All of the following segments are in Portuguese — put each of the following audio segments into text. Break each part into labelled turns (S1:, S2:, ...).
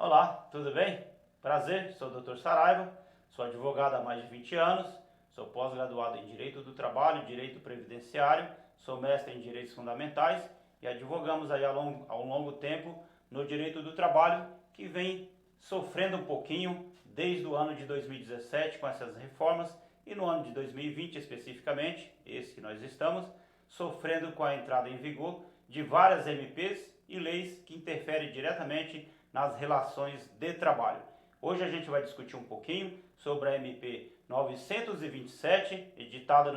S1: Olá, tudo bem? Prazer, sou o Dr. Saraiva, sou advogado há mais de 20 anos, sou pós-graduado em Direito do Trabalho, Direito Previdenciário, sou mestre em Direitos Fundamentais e advogamos aí ao longo tempo no Direito do Trabalho, que vem sofrendo um pouquinho desde o ano de 2017 com essas reformas e no ano de 2020 especificamente, esse que nós estamos, sofrendo com a entrada em vigor de várias MPs e leis que interferem diretamente nas relações de trabalho. Hoje a gente vai discutir um pouquinho sobre a MP 927, editada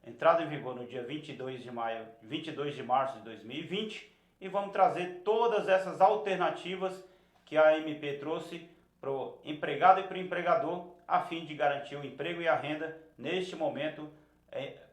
S1: entrada em vigor no dia 22 de março de 2020, e vamos trazer todas essas alternativas que a MP trouxe para o empregado e para o empregador, a fim de garantir o emprego e a renda neste momento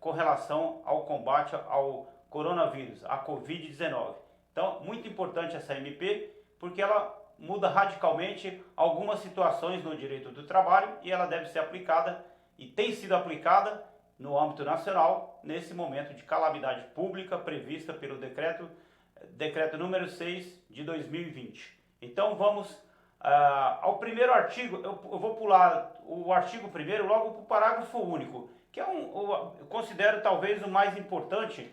S1: com relação ao combate ao coronavírus, a Covid-19. Então, muito importante essa MP, porque ela muda radicalmente algumas situações no direito do trabalho e ela deve ser aplicada e tem sido aplicada no âmbito nacional nesse momento de calamidade pública prevista pelo decreto número 6 de 2020. Então vamos ao primeiro artigo. Eu vou pular o artigo primeiro logo para o parágrafo único, que é eu considero talvez o mais importante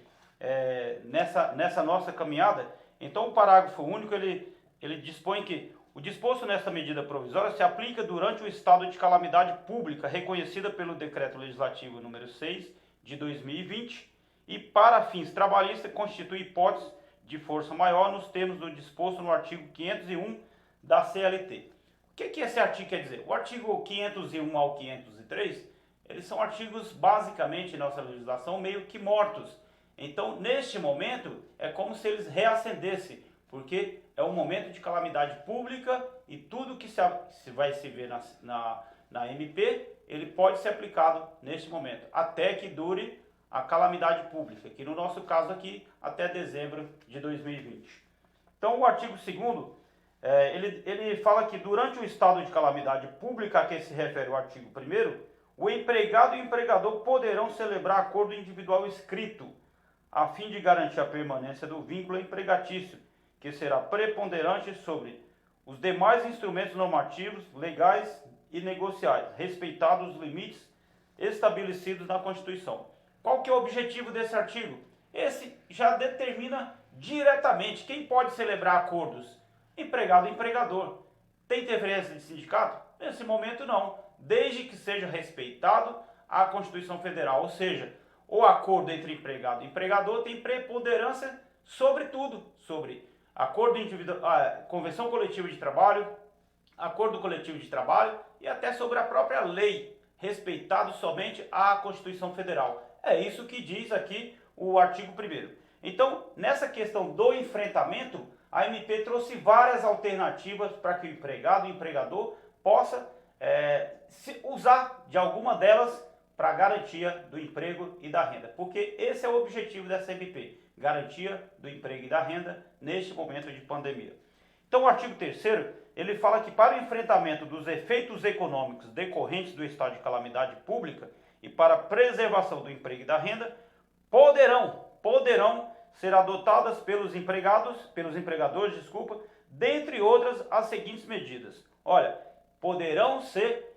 S1: nessa nossa caminhada. Então o parágrafo único ele dispõe que o disposto nesta medida provisória se aplica durante o estado de calamidade pública reconhecida pelo Decreto Legislativo número 6 de 2020 e para fins trabalhistas constitui hipótese de força maior nos termos do disposto no artigo 501 da CLT. O que esse artigo quer dizer? O artigo 501 ao 503, eles são artigos basicamente em nossa legislação meio que mortos. Então, neste momento, é como se eles reacendessem, porque é um momento de calamidade pública e tudo que vai se ver na MP, ele pode ser aplicado neste momento, até que dure a calamidade pública, que no nosso caso aqui, até dezembro de 2020. Então, o artigo 2º, ele fala que durante o estado de calamidade pública a que se refere o artigo 1º, o empregado e o empregador poderão celebrar acordo individual escrito, a fim de garantir a permanência do vínculo empregatício, que será preponderante sobre os demais instrumentos normativos, legais e negociais, respeitados os limites estabelecidos na Constituição. Qual que é o objetivo desse artigo? Esse já determina diretamente quem pode celebrar acordos. Empregado e empregador. Tem interferência de sindicato? Nesse momento não, desde que seja respeitado a Constituição Federal, ou seja, o acordo entre empregado e empregador tem preponderância sobre tudo, sobre acordo individual, convenção coletiva de trabalho, acordo coletivo de trabalho e até sobre a própria lei, respeitado somente a Constituição Federal. É isso que diz aqui o artigo 1º. Então, nessa questão do enfrentamento, a MP trouxe várias alternativas para que o empregado e o empregador possa usar de alguma delas para a garantia do emprego e da renda, porque esse é o objetivo dessa MP, garantia do emprego e da renda neste momento de pandemia. Então o artigo 3º, ele fala que para o enfrentamento dos efeitos econômicos decorrentes do estado de calamidade pública e para a preservação do emprego e da renda, poderão ser adotadas pelos empregadores, dentre outras as seguintes medidas. Olha, poderão ser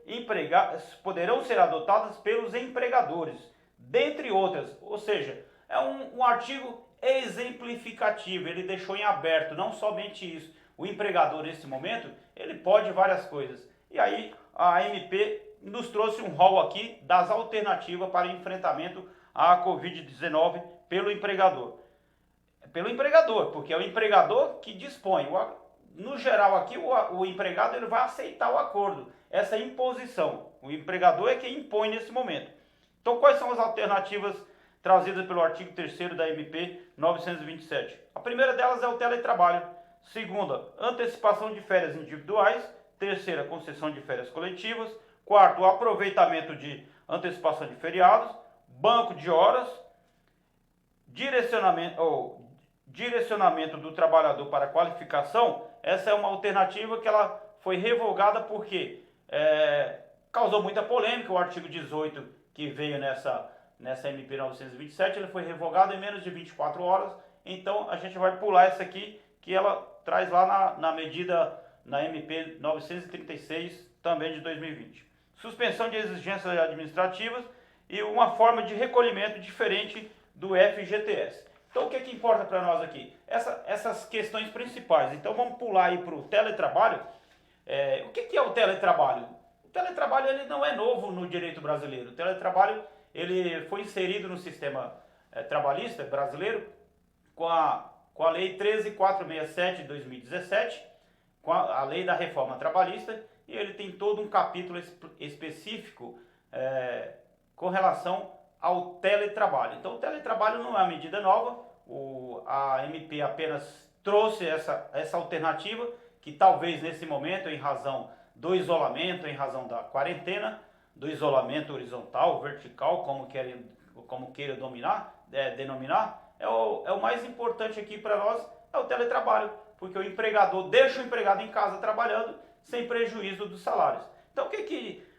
S1: adotadas pelos empregadores, dentre outras, ou seja, é um artigo exemplificativo, ele deixou em aberto, não somente isso. O empregador, nesse momento, ele pode várias coisas. E aí a MP nos trouxe um rol aqui das alternativas para enfrentamento à Covid-19 pelo empregador. Pelo empregador, porque é o empregador que dispõe. No geral aqui, o empregado ele vai aceitar o acordo, essa imposição. O empregador é quem impõe nesse momento. Então, quais são as alternativas trazidas pelo artigo 3º da MP 927? A primeira delas é o teletrabalho. Segunda, antecipação de férias individuais. Terceira, concessão de férias coletivas. Quarto, o aproveitamento de antecipação de feriados. Banco de horas. Direcionamento do trabalhador para qualificação. Essa é uma alternativa que ela foi revogada porque causou muita polêmica. O artigo 18 que veio nessa MP 927, ele foi revogado em menos de 24 horas. Então a gente vai pular essa aqui, que ela traz lá na medida na MP 936, também de 2020. Suspensão de exigências administrativas e uma forma de recolhimento diferente do FGTS. Então o que importa para nós aqui? Essas questões principais. Então vamos pular aí para o teletrabalho. O que é o teletrabalho? O teletrabalho ele não é novo no direito brasileiro. O teletrabalho ele foi inserido no sistema trabalhista brasileiro com a Lei 13.467 de 2017, com a Lei da Reforma Trabalhista, e ele tem todo um capítulo específico com relação ao teletrabalho. Então o teletrabalho não é uma medida nova, a MP apenas trouxe essa alternativa, que talvez nesse momento, em razão do isolamento, em razão da quarentena, do isolamento horizontal, vertical, como queira denominar, é o mais importante aqui para nós, é o teletrabalho, porque o empregador deixa o empregado em casa trabalhando sem prejuízo dos salários. Então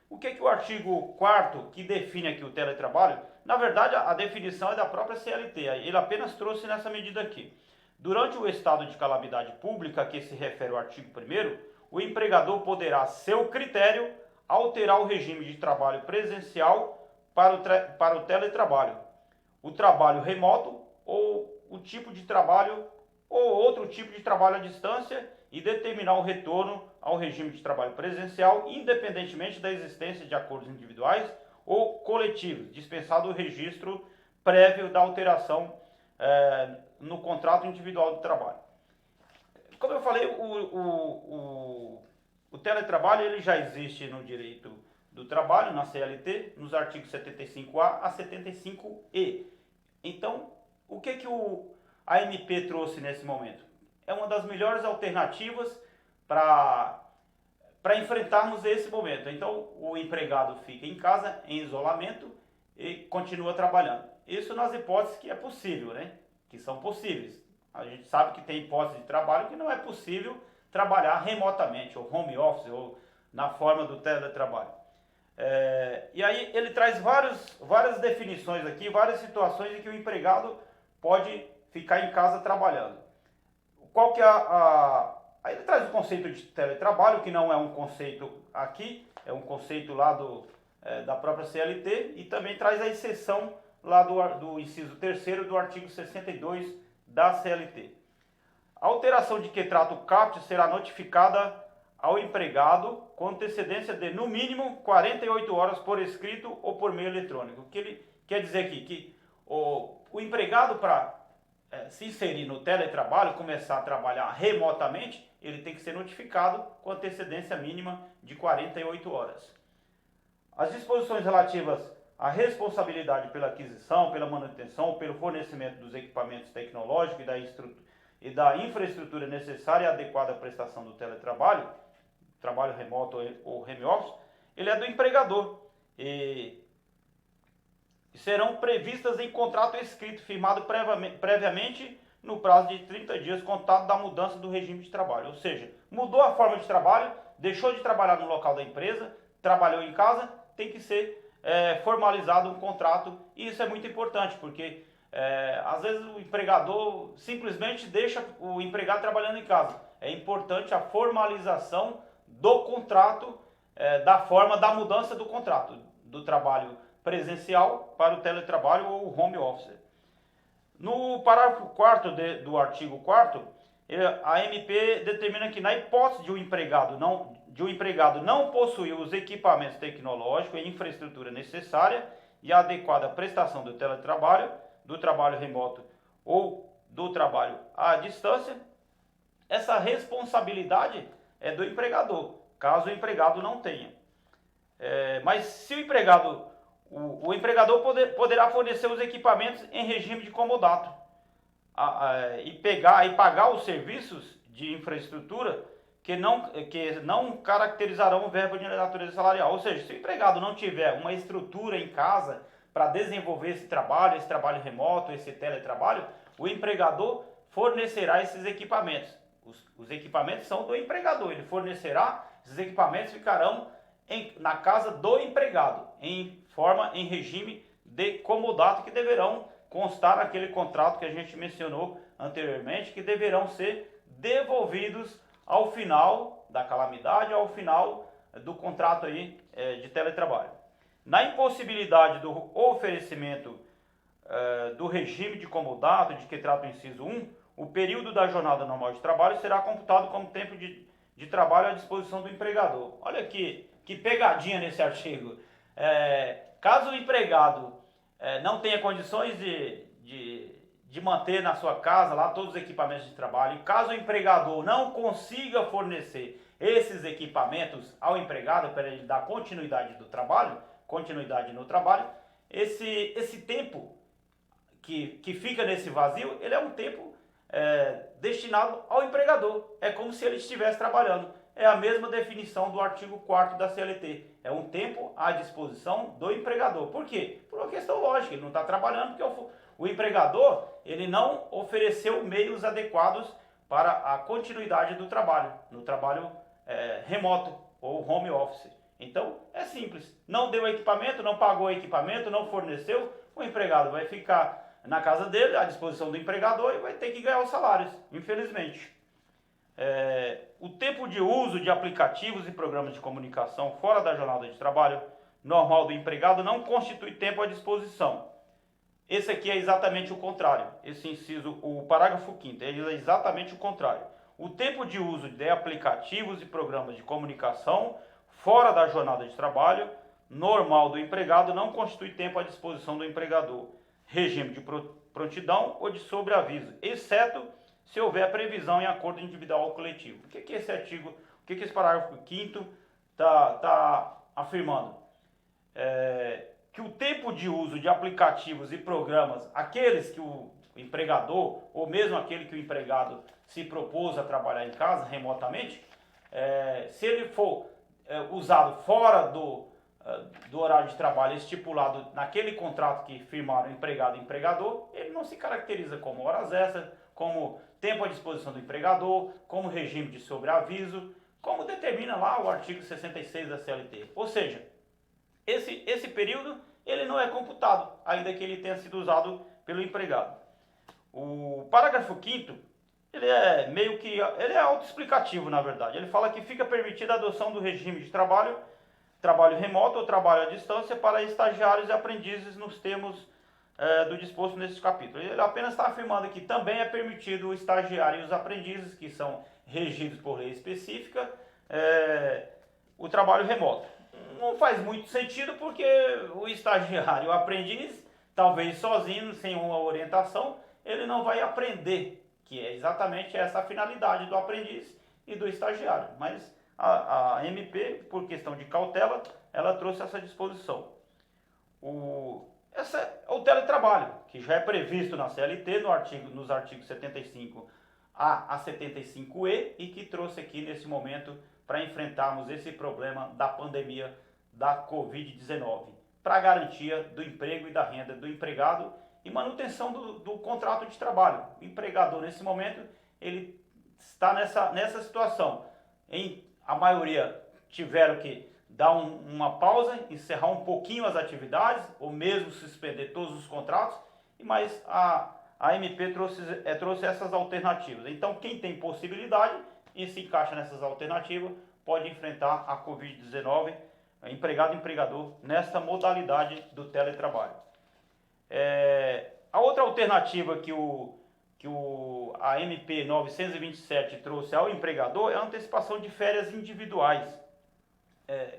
S1: o que o artigo 4º que define aqui o teletrabalho, na verdade a definição é da própria CLT, ele apenas trouxe nessa medida aqui. Durante o estado de calamidade pública, a que se refere o artigo 1º, o empregador poderá, a seu critério, alterar o regime de trabalho presencial para o teletrabalho, o trabalho remoto ou o tipo de trabalho ou outro tipo de trabalho à distância e determinar o retorno ao regime de trabalho presencial, independentemente da existência de acordos individuais ou coletivos, dispensado o registro prévio da alteração no contrato individual de trabalho. Como eu falei, o teletrabalho ele já existe no direito do trabalho, na CLT, nos artigos 75A a 75E. Então, o que a MP trouxe nesse momento? É uma das melhores alternativas para enfrentarmos esse momento. Então, o empregado fica em casa, em isolamento, e continua trabalhando. Isso nas hipóteses que é possível, né? Que são possíveis. A gente sabe que tem hipótese de trabalho que não é possível trabalhar remotamente, ou home office, ou na forma do teletrabalho. E aí ele traz várias definições aqui, várias situações em que o empregado pode ficar em casa trabalhando. Qual que é aí ele traz o conceito de teletrabalho, que não é um conceito aqui, é um conceito lá da própria CLT, e também traz a exceção lá do inciso 3º do artigo 62 da CLT. A alteração de que trata o caput será notificada ao empregado com antecedência de, no mínimo, 48 horas por escrito ou por meio eletrônico. O que ele quer dizer aqui? Que o empregado, para se inserir no teletrabalho, começar a trabalhar remotamente, ele tem que ser notificado com antecedência mínima de 48 horas. As disposições relativas à responsabilidade pela aquisição, pela manutenção ou pelo fornecimento dos equipamentos tecnológicos e da infraestrutura necessária e adequada à prestação do teletrabalho, trabalho remoto ou home office, ele é do empregador e serão previstas em contrato escrito, firmado previamente no prazo de 30 dias, contado da mudança do regime de trabalho. Ou seja, mudou a forma de trabalho, deixou de trabalhar no local da empresa, trabalhou em casa, tem que ser formalizado um contrato, e isso é muito importante, porque às vezes o empregador simplesmente deixa o empregado trabalhando em casa. É importante a formalização do contrato, da mudança do contrato, do trabalho presencial para o teletrabalho ou home office. No parágrafo 4º do artigo 4º, a MP determina que, na hipótese de um empregado não possuir os equipamentos tecnológicos e infraestrutura necessária e a adequada prestação do teletrabalho, do trabalho remoto ou do trabalho à distância, essa responsabilidade é do empregador, caso o empregado não tenha. Mas se o empregador poderá fornecer os equipamentos em regime de comodato e pagar os serviços de infraestrutura que não caracterizarão o verbo de natureza salarial. Ou seja, se o empregado não tiver uma estrutura em casa para desenvolver esse trabalho remoto, esse teletrabalho, o empregador fornecerá esses equipamentos. Os equipamentos são do empregador, ele fornecerá, esses equipamentos ficarão na casa do empregado, em regime de comodato, que deverão constar naquele contrato que a gente mencionou anteriormente, que deverão ser devolvidos ao final da calamidade, ao final do contrato aí de teletrabalho. Na impossibilidade do oferecimento do regime de comodato de que trata o inciso 1, o período da jornada normal de trabalho será computado como tempo de trabalho à disposição do empregador. Olha que pegadinha nesse artigo. Caso o empregado não tenha condições de manter na sua casa lá todos os equipamentos de trabalho, e caso o empregador não consiga fornecer esses equipamentos ao empregado para ele dar continuidade no trabalho, esse tempo que fica nesse vazio, ele é um tempo destinado ao empregador. É como se ele estivesse trabalhando. É a mesma definição do artigo 4º da CLT. É um tempo à disposição do empregador. Por quê? Por uma questão lógica. Ele não está trabalhando porque o empregador ele não ofereceu meios adequados para a continuidade do trabalho, no trabalho remoto ou home office. Então é simples. Não deu equipamento, não pagou equipamento, não forneceu, o empregado vai ficar na casa dele, à disposição do empregador, e vai ter que ganhar os salários, infelizmente. O tempo de uso de aplicativos e programas de comunicação fora da jornada de trabalho normal do empregado não constitui tempo à disposição. Esse aqui é exatamente o contrário. Esse inciso, o parágrafo 5º, é exatamente o contrário. O tempo de uso de aplicativos e programas de comunicação fora da jornada de trabalho normal do empregado não constitui tempo à disposição do empregador, regime de prontidão ou de sobreaviso, exceto se houver previsão em acordo individual ou coletivo. O que esse artigo, o que esse parágrafo 5º está afirmando? Que o tempo de uso de aplicativos e programas, aqueles que o empregador, ou mesmo aquele que o empregado se propôs a trabalhar em casa remotamente, se ele for usado fora do horário de trabalho estipulado naquele contrato que firmaram empregado e empregador, ele não se caracteriza como horas extras, como tempo à disposição do empregador, como regime de sobreaviso, como determina lá o artigo 66 da CLT. Ou seja, esse período ele não é computado, ainda que ele tenha sido usado pelo empregado. O parágrafo 5º, ele é autoexplicativo, na verdade. Ele fala que fica permitida a adoção do regime de trabalho remoto ou trabalho à distância para estagiários e aprendizes nos termos do disposto nesse capítulo. Ele apenas está afirmando que também é permitido o estagiário e os aprendizes, que são regidos por lei específica, o trabalho remoto. Não faz muito sentido porque o estagiário, o aprendiz, talvez sozinho, sem uma orientação, ele não vai aprender, que é exatamente essa a finalidade do aprendiz e do estagiário. Mas a MP, por questão de cautela, ela trouxe essa disposição. Esse é o teletrabalho, que já é previsto na CLT, nos artigos 75A a 75E, e que trouxe aqui nesse momento para enfrentarmos esse problema da pandemia da Covid-19, para garantia do emprego e da renda do empregado e manutenção do contrato de trabalho. O empregador, nesse momento, ele está nessa situação. A maioria tiveram que dar uma pausa, encerrar um pouquinho as atividades, ou mesmo suspender todos os contratos, mas a MP trouxe essas alternativas. Então, quem tem possibilidade e se encaixa nessas alternativas, pode enfrentar a Covid-19, empregado e empregador, nessa modalidade do teletrabalho. A outra alternativa que a MP 927 trouxe ao empregador é a antecipação de férias individuais.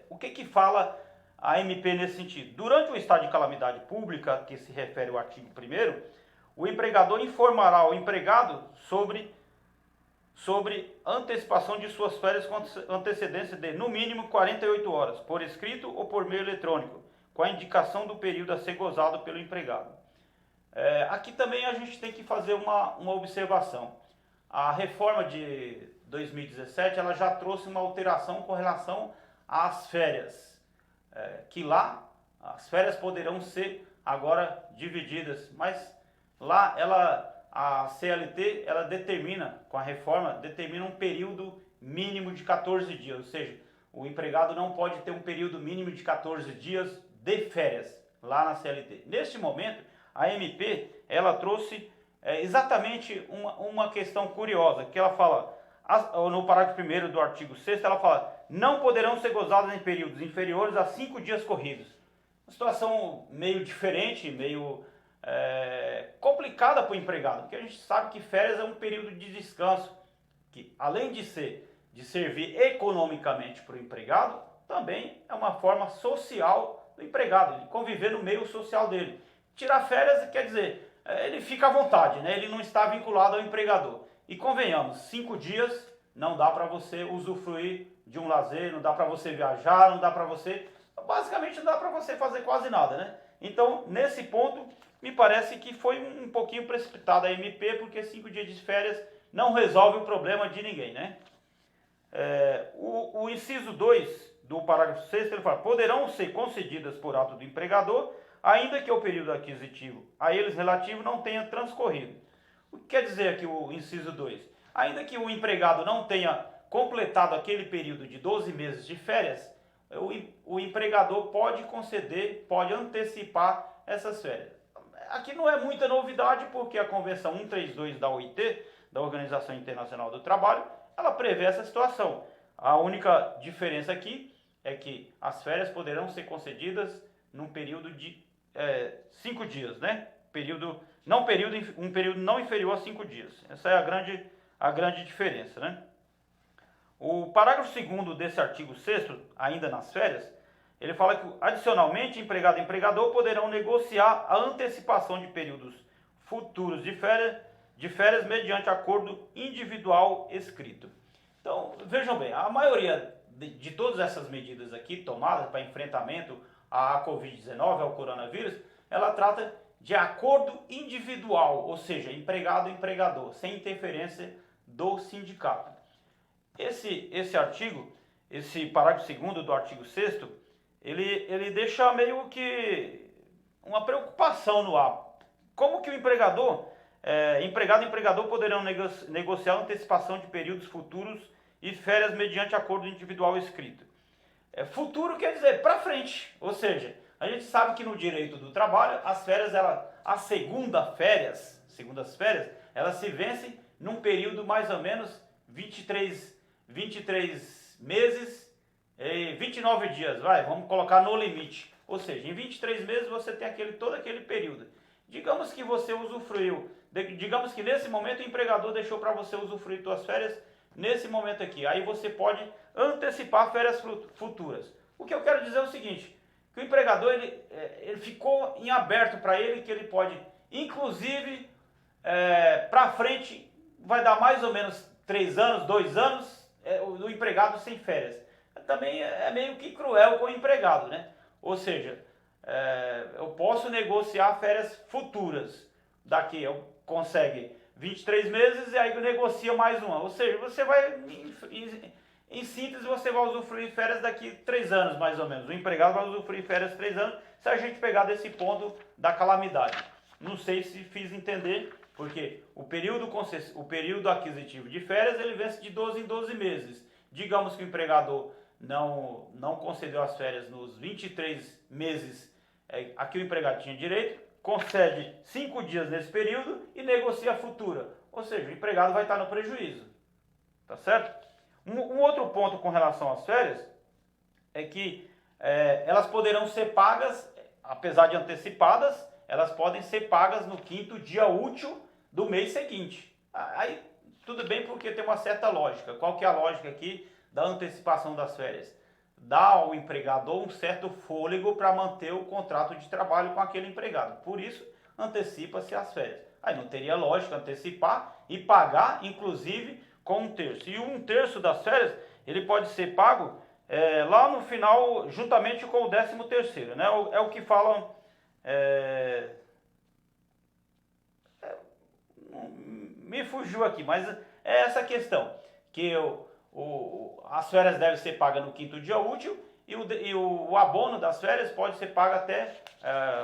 S1: O que fala a MP nesse sentido? Durante o estado de calamidade pública, que se refere ao artigo 1º, o empregador informará ao empregado sobre antecipação de suas férias com antecedência de, no mínimo, 48 horas, por escrito ou por meio eletrônico, com a indicação do período a ser gozado pelo empregado. Aqui também a gente tem que fazer uma observação. A reforma de 2017 ela já trouxe uma alteração com relação às férias, que lá as férias poderão ser agora divididas, mas lá a CLT ela determina, com a reforma, determina um período mínimo de 14 dias, ou seja, o empregado não pode ter um período mínimo de 14 dias de férias lá na CLT. Neste momento, a MP ela trouxe exatamente uma questão curiosa, que ela fala: No parágrafo 1º do artigo 6º, ela fala: não poderão ser gozadas em períodos inferiores a 5 dias corridos. Uma situação meio diferente, meio complicada para o empregado, porque a gente sabe que férias é um período de descanso, que além de servir economicamente para o empregado, também é uma forma social do empregado, de conviver no meio social dele. Tirar férias quer dizer, ele fica à vontade, né? Ele não está vinculado ao empregador. E convenhamos, 5 dias não dá para você usufruir de um lazer, não dá para você viajar, não dá para você... Basicamente não dá para você fazer quase nada, né? Então, nesse ponto, me parece que foi um pouquinho precipitada a MP, porque 5 dias de férias não resolve o problema de ninguém, né? O inciso 2 do parágrafo 6º, ele fala: poderão ser concedidas por ato do empregador, ainda que o período aquisitivo a eles relativo não tenha transcorrido. O que quer dizer aqui o inciso 2? Ainda que o empregado não tenha completado aquele período de 12 meses de férias, o empregador pode conceder, pode antecipar essas férias. Aqui não é muita novidade, porque a Convenção 132 da OIT, da Organização Internacional do Trabalho, ela prevê essa situação. A única diferença aqui é que as férias poderão ser concedidas num período de 5 dias, né? Um período não inferior a 5 dias. Essa é a grande diferença, né? O parágrafo 2º desse artigo 6º, ainda nas férias, ele fala que, adicionalmente, empregado e empregador poderão negociar a antecipação de períodos futuros de férias mediante acordo individual escrito. Então, vejam bem, a maioria de todas essas medidas aqui tomadas para enfrentamento à Covid-19, ao coronavírus, ela trata de acordo individual, ou seja, empregado-empregador, sem interferência do sindicato. Esse artigo, esse parágrafo 2º do artigo 6º, ele deixa meio que uma preocupação no ar. Como que o empregado e empregador poderão negociar a antecipação de períodos futuros e férias mediante acordo individual escrito? Futuro quer dizer para frente, ou seja, a gente sabe que no direito do trabalho, as férias, as segundas férias, elas se vencem num período mais ou menos 23 meses e 29 dias, vamos colocar no limite. Ou seja, em 23 meses você tem todo aquele período. Digamos que você usufruiu, digamos que nesse momento o empregador deixou para você usufruir suas férias nesse momento aqui. Aí você pode antecipar férias futuras. O que eu quero dizer é o seguinte, que o empregador ele ficou em aberto para ele, que ele pode, inclusive, para frente, vai dar mais ou menos 3 anos, 2 anos, do empregado sem férias. Também é meio que cruel com o empregado, né? Ou seja, eu posso negociar férias futuras. Daqui eu consegue 23 meses e aí negocia mais uma. Ou seja, você vai, em síntese, você vai usufruir férias daqui 3 anos, mais ou menos. O empregado vai usufruir férias 3 anos, se a gente pegar desse ponto da calamidade. Não sei se fiz entender, porque o período aquisitivo de férias, ele vence de 12 em 12 meses. Digamos que o empregador não concedeu as férias nos 23 meses a que o empregado tinha direito, concede 5 dias nesse período e negocia a futura. Ou seja, o empregado vai estar no prejuízo. Tá certo? Um outro ponto com relação às férias é que elas poderão ser pagas, apesar de antecipadas, elas podem ser pagas no 5º dia útil do mês seguinte. Aí tudo bem, porque tem uma certa lógica. Qual que é a lógica aqui da antecipação das férias? Dá ao empregador um certo fôlego para manter o contrato de trabalho com aquele empregado. Por isso, antecipa-se as férias. Aí não teria lógica antecipar e pagar, inclusive, com 1/3. E 1/3 das férias, ele pode ser pago lá no final, juntamente com o 13º, né? É o que falam... me fugiu aqui, mas é essa questão, que as férias devem ser pagas no 5º dia útil e o abono das férias pode ser pago até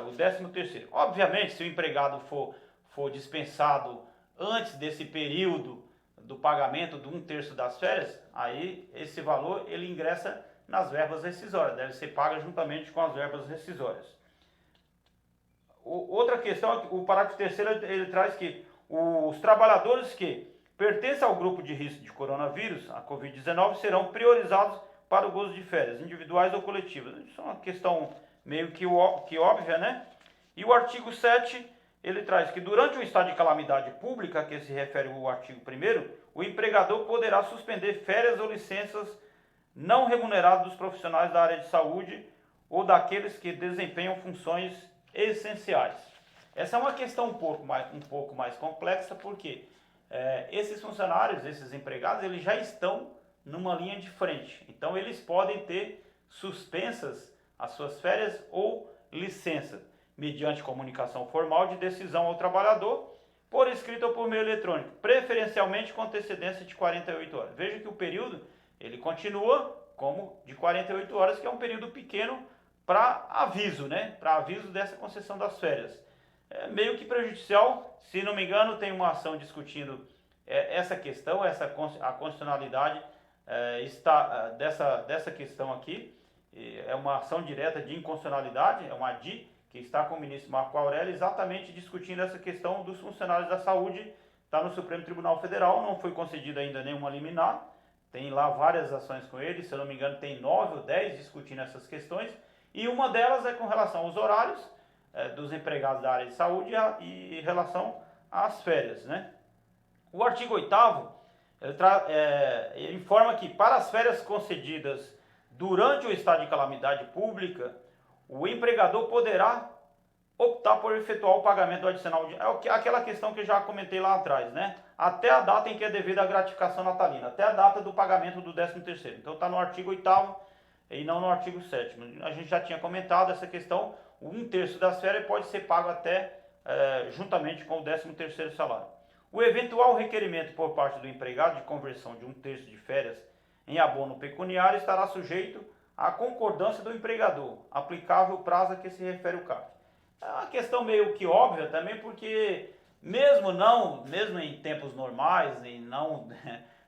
S1: o 13º. Obviamente, se o empregado for dispensado antes desse período do pagamento de 1/3 das férias, aí esse valor ele ingressa nas verbas rescisórias, deve ser paga juntamente com as verbas rescisórias. Outra questão, o parágrafo 3º ele traz que os trabalhadores que pertencem ao grupo de risco de coronavírus, a Covid-19, serão priorizados para o gozo de férias, individuais ou coletivas. Isso é uma questão meio que óbvia, né? E o artigo 7, ele traz que durante o estado de calamidade pública, a que se refere o artigo 1º, o empregador poderá suspender férias ou licenças não remuneradas dos profissionais da área de saúde ou daqueles que desempenham funções essenciais. Essa é uma questão um pouco mais complexa, porque esses funcionários, esses empregados, eles já estão numa linha de frente. Então, eles podem ter suspensas as suas férias ou licença, mediante comunicação formal de decisão ao trabalhador, por escrito ou por meio eletrônico, preferencialmente com antecedência de 48 horas. Veja que o período, ele continua como de 48 horas, que é um período pequeno para aviso, né? Para aviso dessa concessão das férias. É meio que prejudicial, se não me engano, tem uma ação discutindo essa questão, a constitucionalidade dessa questão aqui. É uma ação direta de inconstitucionalidade, é uma ADI, que está com o ministro Marco Aurélio, exatamente discutindo essa questão dos funcionários da saúde. Está no Supremo Tribunal Federal, não foi concedida ainda nenhuma liminar, tem lá várias ações com ele, se eu não me engano tem 9 ou 10 discutindo essas questões, e uma delas é com relação aos horários dos empregados da área de saúde e em relação às férias, né? O artigo 8º, ele informa que para as férias concedidas durante o estado de calamidade pública, o empregador poderá optar por efetuar o pagamento do adicional de... aquela questão que eu já comentei lá atrás, né? Até a data em que é devida a gratificação natalina, até a data do pagamento do 13º. Então está no artigo 8º e não no artigo 7º. A gente já tinha comentado essa questão, 1/3 das férias pode ser pago até juntamente com o 13º salário. O eventual requerimento por parte do empregado de conversão de 1/3 de férias em abono pecuniário estará sujeito à concordância do empregador, aplicável o prazo a que se refere o CARF. É uma questão meio que óbvia também, porque mesmo em tempos normais, e não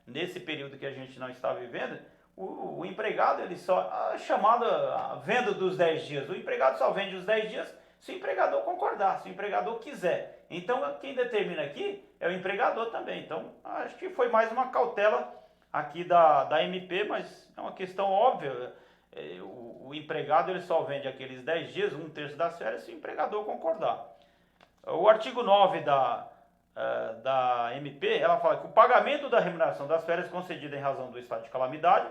S1: nesse período que a gente não está vivendo, o empregado, ele só, a chamada venda dos 10 dias, o empregado só vende os 10 dias se o empregador concordar, se o empregador quiser. Então, quem determina aqui é o empregador também. Então, acho que foi mais uma cautela aqui da MP, mas é uma questão óbvia. O empregado, ele só vende aqueles 10 dias, 1/3 das férias, se o empregador concordar. O artigo 9 da MP, ela fala que o pagamento da remuneração das férias concedida em razão do estado de calamidade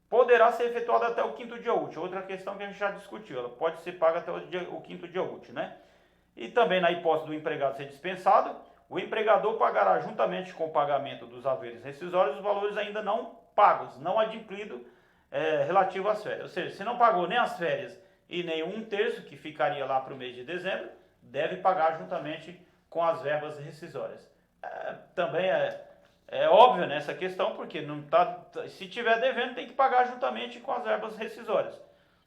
S1: poderá ser efetuado até o 5º dia útil. Outra questão que a gente já discutiu, ela pode ser paga até o 5º dia útil, né? E também, na hipótese do empregado ser dispensado, o empregador pagará juntamente com o pagamento dos haveres rescisórios os valores ainda não pagos, não adimplido relativo às férias. Ou seja, se não pagou nem as férias e nem 1/3, que ficaria lá para o mês de dezembro, deve pagar juntamente com as verbas rescisórias. Também é óbvio nessa questão, porque não se tiver devendo, tem que pagar juntamente com as verbas rescisórias.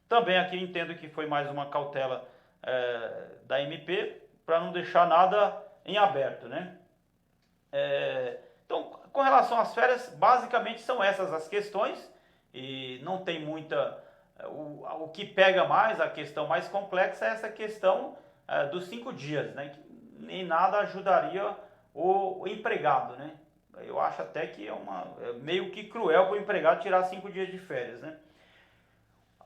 S1: Também aqui entendo que foi mais uma cautela da MP, para não deixar nada em aberto, né? Então, com relação às férias, basicamente são essas as questões, e não tem muita... O que pega mais, a questão mais complexa é essa questão dos 5 dias, né? Que nem nada ajudaria o empregado, né? Eu acho até que é meio que cruel para o empregado tirar 5 dias de férias, né?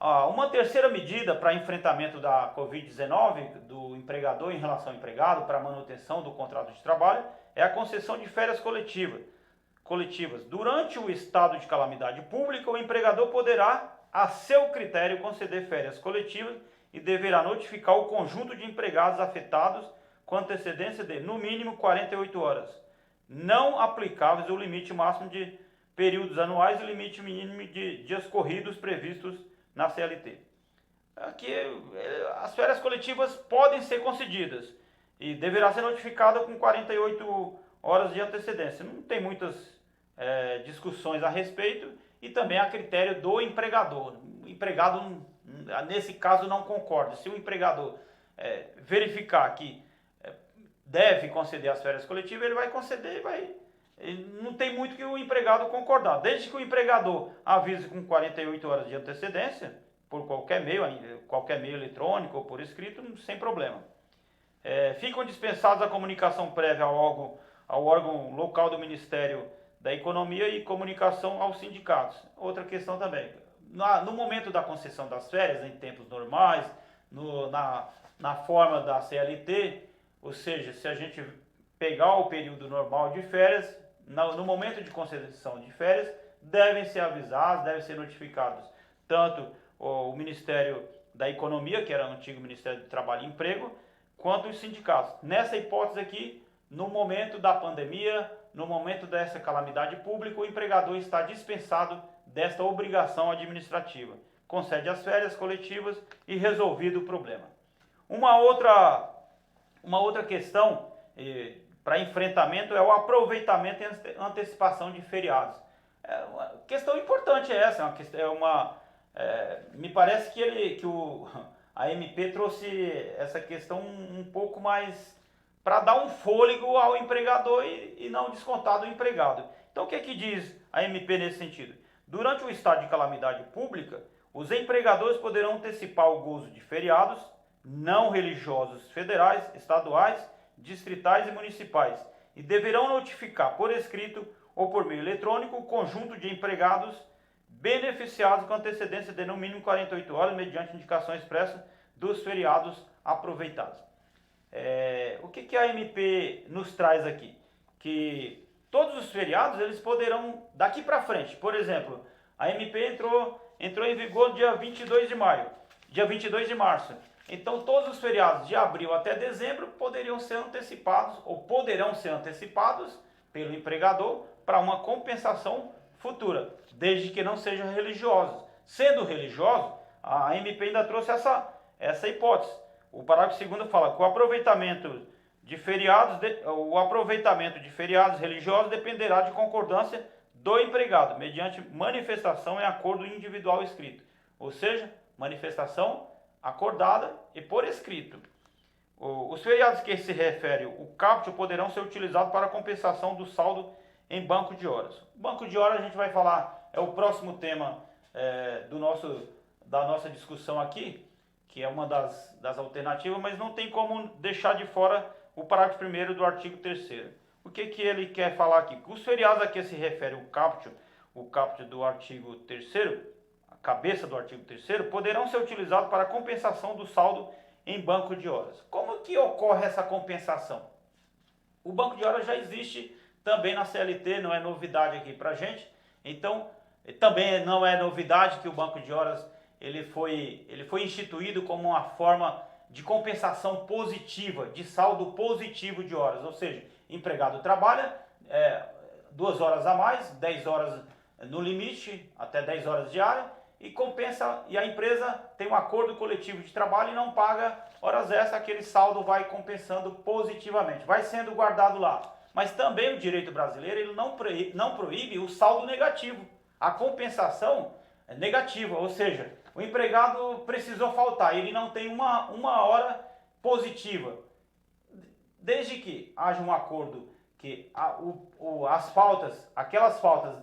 S1: Uma terceira medida para enfrentamento da Covid-19 do empregador em relação ao empregado para manutenção do contrato de trabalho é a concessão de férias coletivas. Durante o estado de calamidade pública, o empregador poderá, a seu critério, conceder férias coletivas e deverá notificar o conjunto de empregados afetados com antecedência de, no mínimo, 48 horas, não aplicáveis o limite máximo de períodos anuais e o limite mínimo de dias corridos previstos na CLT. Aqui, as férias coletivas podem ser concedidas e deverá ser notificada com 48 horas de antecedência. Não tem muitas discussões a respeito, e também a critério do empregador. O empregado, nesse caso, não concorda. Se o empregador verificar que deve conceder as férias coletivas, ele vai conceder não tem muito que o empregado concordar. Desde que o empregador avise com 48 horas de antecedência, por qualquer meio eletrônico ou por escrito, sem problema. Ficam dispensados a comunicação prévia ao órgão ao órgão local do Ministério da Economia e comunicação aos sindicatos. Outra questão também, no momento da concessão das férias, em tempos normais, na forma da CLT, ou seja, se a gente pegar o período normal de férias, no momento de concessão de férias, devem ser avisados, devem ser notificados tanto o Ministério da Economia, que era o antigo Ministério do Trabalho e Emprego, quanto os sindicatos. Nessa hipótese aqui, no momento da pandemia, no momento dessa calamidade pública, o empregador está dispensado desta obrigação administrativa. Concede as férias coletivas e resolvido o problema. Uma outra questão para enfrentamento é o aproveitamento e antecipação de feriados. Uma questão importante essa, me parece que a MP trouxe essa questão um pouco mais para dar um fôlego ao empregador e não descontar do empregado. Então o que diz a MP nesse sentido? Durante o estado de calamidade pública, os empregadores poderão antecipar o gozo de feriados não religiosos federais, estaduais, distritais e municipais e deverão notificar por escrito ou por meio eletrônico o conjunto de empregados beneficiados com antecedência de no mínimo 48 horas mediante indicação expressa dos feriados aproveitados. O que a MP nos traz aqui? Que todos os feriados eles poderão, daqui para frente, por exemplo, a MP entrou em vigor no dia 22 de maio, dia 22 de março. Então todos os feriados de abril até dezembro poderiam ser antecipados ou poderão ser antecipados pelo empregador para uma compensação futura, desde que não sejam religiosos. Sendo religiosos, a MP ainda trouxe essa hipótese. O parágrafo 2º fala que o aproveitamento de feriados religiosos dependerá de concordância do empregado, mediante manifestação em acordo individual escrito. Ou seja, manifestação acordada e por escrito. Os feriados que se refere o caput poderão ser utilizados para compensação do saldo em banco de horas. O banco de horas a gente vai falar, é o próximo tema da nossa discussão aqui, que é uma das alternativas, mas não tem como deixar de fora o parágrafo 1º do artigo 3º. O que ele quer falar aqui? Os feriados a que se refere o caput do artigo 3º, a cabeça do artigo 3º, poderão ser utilizados para compensação do saldo em banco de horas. Como que ocorre essa compensação? O banco de horas já existe também na CLT, não é novidade aqui para a gente. Então, também não é novidade que o banco de horas ele foi instituído como uma forma de compensação positiva, de saldo positivo de horas. Ou seja, empregado trabalha 2 horas a mais, 10 horas no limite, até 10 horas diária, e compensa, e a empresa tem um acordo coletivo de trabalho e não paga horas extras, aquele saldo vai compensando positivamente, vai sendo guardado lá. Mas também o direito brasileiro ele não proíbe o saldo negativo, a compensação é negativa, ou seja, o empregado precisou faltar, ele não tem uma hora positiva, desde que haja um acordo que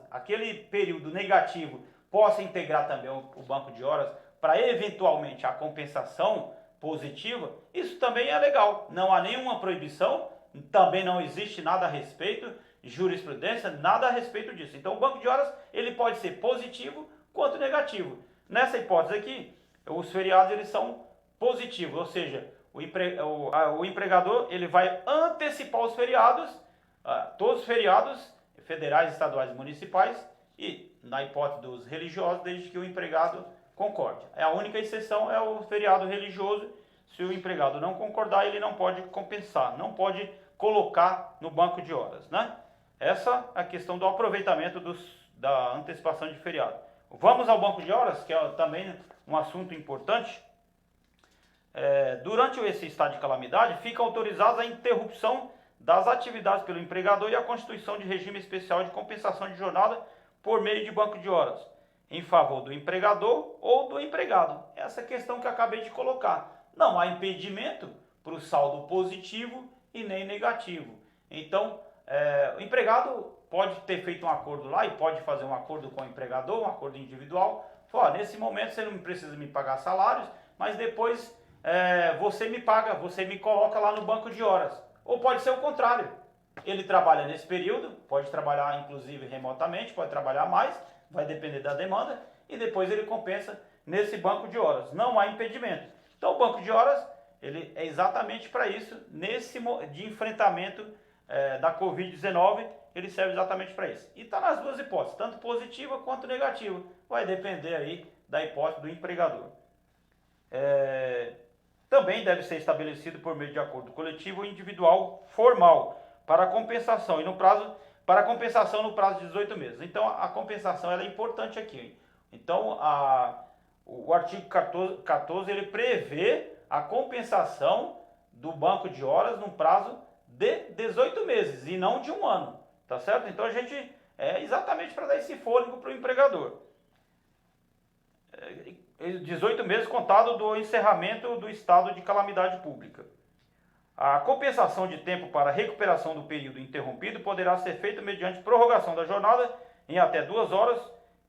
S1: aquele período negativo possa integrar também o banco de horas para eventualmente a compensação positiva, isso também é legal, não há nenhuma proibição, também não existe nada a respeito, jurisprudência, nada a respeito disso. Então o banco de horas ele pode ser positivo quanto negativo. Nessa hipótese aqui, os feriados eles são positivos, ou seja, o empregador ele vai antecipar os feriados, todos os feriados federais, estaduais e municipais, e na hipótese dos religiosos, desde que o empregado concorde. A única exceção é o feriado religioso. Se o empregado não concordar, ele não pode compensar, não pode colocar no banco de horas, né? Essa é a questão do aproveitamento da antecipação de feriado. Vamos ao banco de horas, que é também um assunto importante. Durante esse estado de calamidade, fica autorizada a interrupção das atividades pelo empregador e a constituição de regime especial de compensação de jornada por meio de banco de horas, em favor do empregador ou do empregado. Essa questão que eu acabei de colocar. Não há impedimento para o saldo positivo e nem negativo. Então, o empregado pode ter feito um acordo lá e pode fazer um acordo com o empregador, um acordo individual. Falar, nesse momento você não precisa me pagar salários, mas depois você me paga, você me coloca lá no banco de horas. Ou pode ser o contrário. ele trabalha nesse período, pode trabalhar inclusive remotamente, pode trabalhar mais, vai depender da demanda, e depois ele compensa nesse banco de horas. Não há impedimento. Então o banco de horas ele é exatamente para isso, nesse de enfrentamento da Covid-19, ele serve exatamente para isso. E está nas duas hipóteses, tanto positiva quanto negativa. Vai depender aí da hipótese do empregador. Também deve ser estabelecido por meio de acordo coletivo ou individual formal para compensação e no prazo para compensação no prazo de 18 meses. Então a compensação ela é importante aqui. Então o artigo 14 ele prevê a compensação do banco de horas no prazo de 18 meses e não de um ano, tá certo? Então a gente exatamente para dar esse fôlego para o empregador. 18 meses contado do encerramento do estado de calamidade pública. A compensação de tempo para recuperação do período interrompido poderá ser feita mediante prorrogação da jornada em até 2 horas,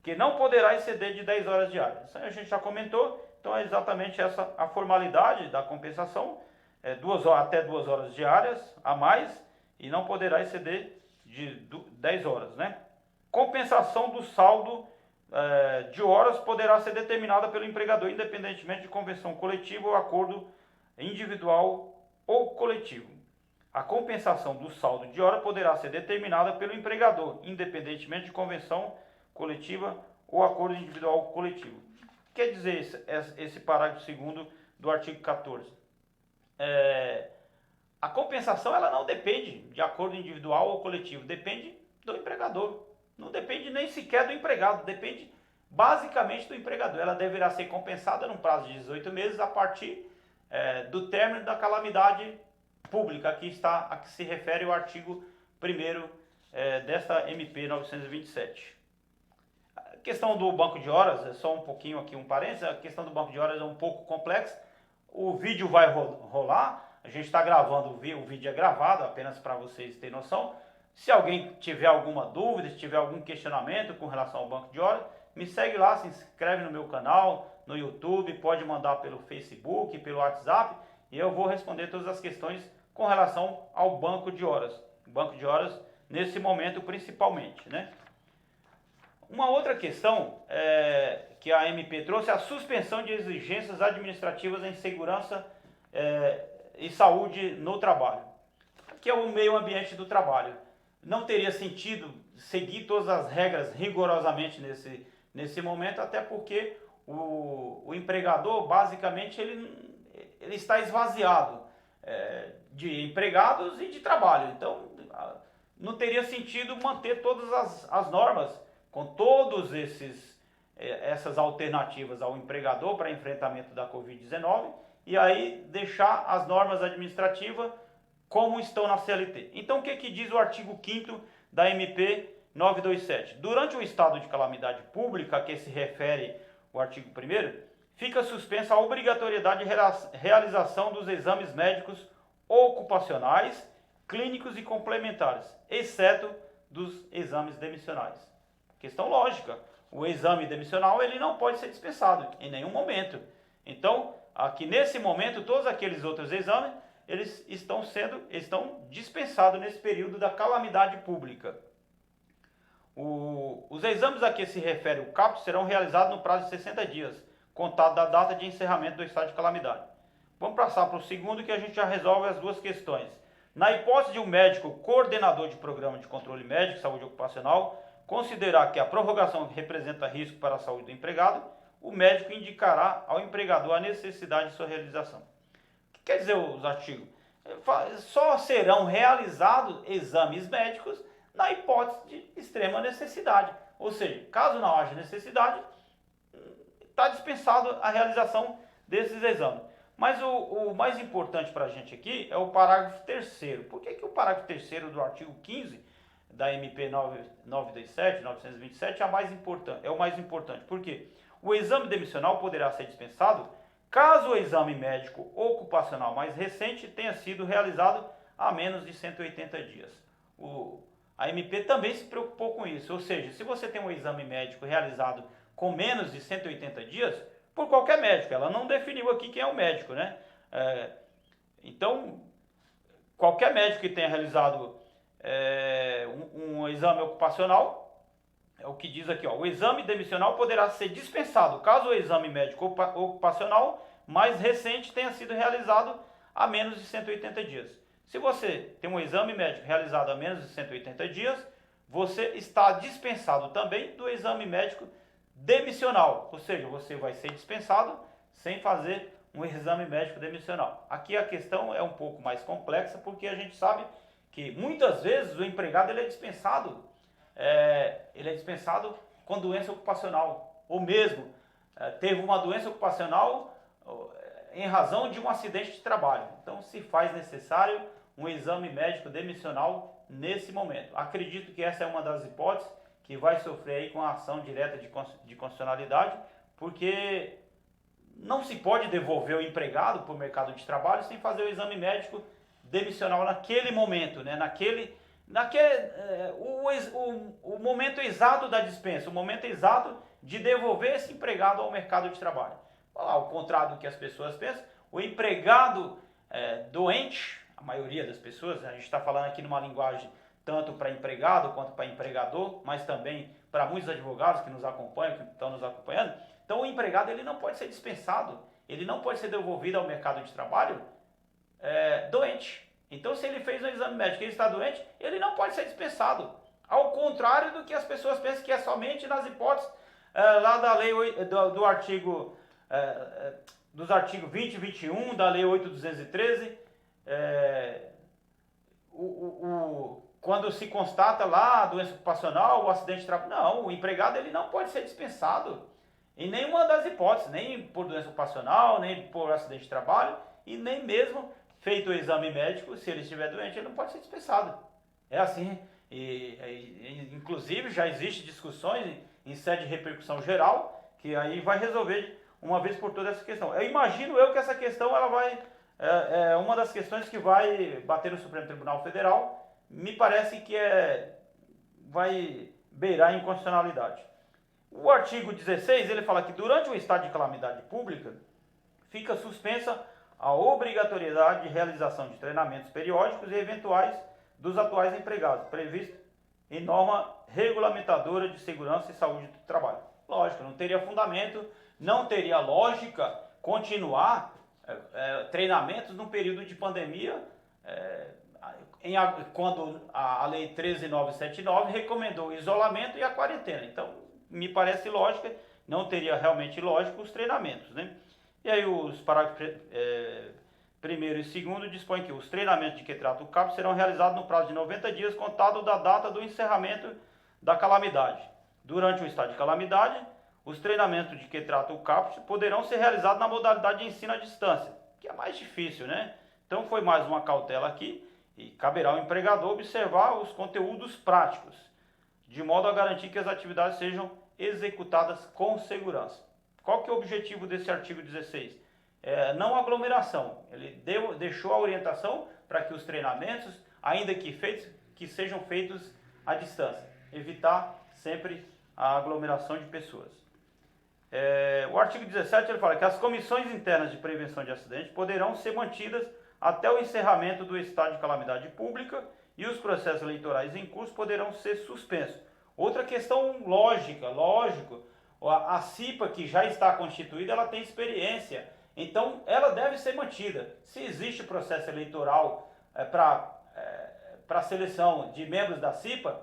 S1: que não poderá exceder de 10 horas diárias. Isso a gente já comentou, então é exatamente essa a formalidade da compensação, até 2 horas diárias a mais, e não poderá exceder de 10 horas, né? Compensação do saldo de horas poderá ser determinada pelo empregador, independentemente de convenção coletiva ou acordo individual ou coletivo. A compensação do saldo de hora poderá ser determinada pelo empregador, independentemente de convenção coletiva ou acordo individual ou coletivo. Quer dizer esse parágrafo 2º do artigo 14? A compensação ela não depende de acordo individual ou coletivo, depende do empregador. Não depende nem sequer do empregado, depende basicamente do empregador. Ela deverá ser compensada num prazo de 18 meses a partir do término da calamidade pública. Aqui está a que se refere o artigo 1º desta MP 927. A questão do banco de horas, é só um pouquinho aqui, um parênteses, a questão do banco de horas é um pouco complexa. O vídeo vai rolar, a gente está gravando, o vídeo é gravado, apenas para vocês terem noção. Se alguém tiver alguma dúvida, se tiver algum questionamento com relação ao banco de horas, me segue lá, se inscreve no meu canal, no YouTube, pode mandar pelo Facebook, pelo WhatsApp, e eu vou responder todas as questões com relação ao banco de horas. O banco de horas, nesse momento, principalmente, né? Uma outra questão que a MP trouxe é a suspensão de exigências administrativas em segurança e saúde no trabalho, que é o meio ambiente do trabalho. Não teria sentido seguir todas as regras rigorosamente nesse momento, até porque o empregador, basicamente, ele está esvaziado de empregados e de trabalho. Então, não teria sentido manter todas as normas, com todas essas alternativas ao empregador para enfrentamento da Covid-19, e aí deixar as normas administrativas como estão na CLT. Então, o que diz o artigo 5º da MP 927? Durante o estado de calamidade pública, a que se refere o artigo 1º, fica suspensa a obrigatoriedade de realização dos exames médicos ocupacionais, clínicos e complementares, exceto dos exames demissionais. Questão lógica, o exame demissional ele não pode ser dispensado em nenhum momento. Então, aqui nesse momento, todos aqueles outros exames, eles estão dispensados nesse período da calamidade pública. Os exames a que se refere o caput serão realizados no prazo de 60 dias, contado da data de encerramento do estado de calamidade. Vamos passar para o segundo, que a gente já resolve as duas questões. Na hipótese de um médico coordenador de programa de controle médico e saúde ocupacional considerar que a prorrogação representa risco para a saúde do empregado, o médico indicará ao empregador a necessidade de sua realização. O que quer dizer os artigos? Só serão realizados exames médicos na hipótese de extrema necessidade. Ou seja, caso não haja necessidade, está dispensado a realização desses exames. Mas o mais importante para a gente aqui é o parágrafo 3º. Por que o parágrafo 3º do artigo 15 da MP 927 é o mais importante? Porque o exame demissional poderá ser dispensado caso o exame médico ocupacional mais recente tenha sido realizado há menos de 180 dias. A MP também se preocupou com isso, ou seja, se você tem um exame médico realizado com menos de 180 dias, por qualquer médico, ela não definiu aqui quem é o médico, né? Então, qualquer médico que tenha realizado um exame ocupacional. É o que diz aqui, ó, o exame demissional poderá ser dispensado caso o exame médico ocupacional mais recente tenha sido realizado há menos de 180 dias. Se você tem um exame médico realizado há menos de 180 dias, você está dispensado também do exame médico demissional, ou seja, você vai ser dispensado sem fazer um exame médico demissional. Aqui a questão é um pouco mais complexa, porque a gente sabe que muitas vezes o empregado ele é dispensado com doença ocupacional, ou mesmo teve uma doença ocupacional em razão de um acidente de trabalho. Então se faz necessário um exame médico demissional nesse momento. Acredito que essa é uma das hipóteses que vai sofrer aí com a ação direta de constitucionalidade, porque não se pode devolver o empregado para o mercado de trabalho sem fazer o exame médico demissional naquele momento, né? O momento exato da dispensa, o momento exato de devolver esse empregado ao mercado de trabalho. Ao contrário do que as pessoas pensam, o empregado doente, a maioria das pessoas, a gente está falando aqui numa linguagem tanto para empregado quanto para empregador, mas também para muitos advogados que nos acompanham, que estão nos acompanhando. Então o empregado ele não pode ser dispensado, ele não pode ser devolvido ao mercado de trabalho doente. Então se ele fez um exame médico e ele está doente, ele não pode ser dispensado. Ao contrário do que as pessoas pensam, que é somente nas hipóteses lá da lei do artigo dos artigos 20 e 21 da lei 8.213, quando se constata lá a doença ocupacional, o acidente de trabalho. Não, o empregado ele não pode ser dispensado em nenhuma das hipóteses, nem por doença ocupacional, nem por acidente de trabalho, e nem mesmo feito o exame médico, se ele estiver doente, ele não pode ser dispensado. É assim, inclusive já existem discussões em sede de repercussão geral, que aí vai resolver uma vez por todas essa questão. Eu imagino que essa questão ela vai uma das questões que vai bater no Supremo Tribunal Federal. Me parece que vai beirar a inconstitucionalidade. O artigo 16, ele fala que durante o estado de calamidade pública, fica suspensa a obrigatoriedade de realização de treinamentos periódicos e eventuais dos atuais empregados, previsto em norma regulamentadora de segurança e saúde do trabalho. Lógico, não teria fundamento, não teria lógica continuar treinamentos num período de pandemia, quando a lei 13.979 recomendou o isolamento e a quarentena. Então, me parece lógica, não teria realmente lógica os treinamentos, né? E aí os parágrafos 1º e 2º dispõem que os treinamentos de que trata o CAPS serão realizados no prazo de 90 dias contado da data do encerramento da calamidade. Durante o estado de calamidade, os treinamentos de que trata o CAPS poderão ser realizados na modalidade de ensino à distância, que é mais difícil, né? Então foi mais uma cautela aqui e caberá ao empregador observar os conteúdos práticos, de modo a garantir que as atividades sejam executadas com segurança. Qual que é o objetivo desse artigo 16? Não aglomeração. Ele deixou a orientação para que os treinamentos, ainda que sejam feitos à distância. Evitar sempre a aglomeração de pessoas. O artigo 17 ele fala que as comissões internas de prevenção de acidentes poderão ser mantidas até o encerramento do estado de calamidade pública e os processos eleitorais em curso poderão ser suspensos. Outra questão lógico, a CIPA que já está constituída, ela tem experiência, então ela deve ser mantida. Se existe processo eleitoral para seleção de membros da CIPA,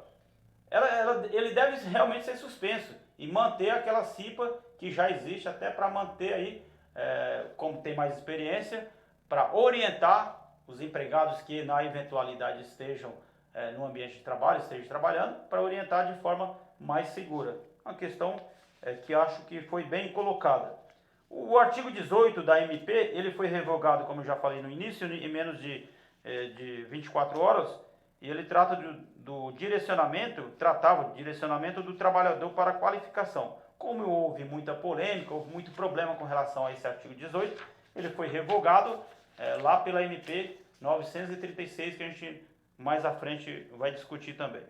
S1: ele deve realmente ser suspenso e manter aquela CIPA que já existe, até para manter aí, como tem mais experiência, para orientar os empregados que na eventualidade estejam no ambiente de trabalho, estejam trabalhando, para orientar de forma mais segura. Uma questão que acho que foi bem colocada. O artigo 18 da MP, ele foi revogado, como eu já falei no início, em menos de 24 horas, e ele trata tratava do direcionamento do trabalhador para a qualificação. Como houve muita polêmica, houve muito problema com relação a esse artigo 18, ele foi revogado lá pela MP 936, que a gente mais à frente vai discutir também.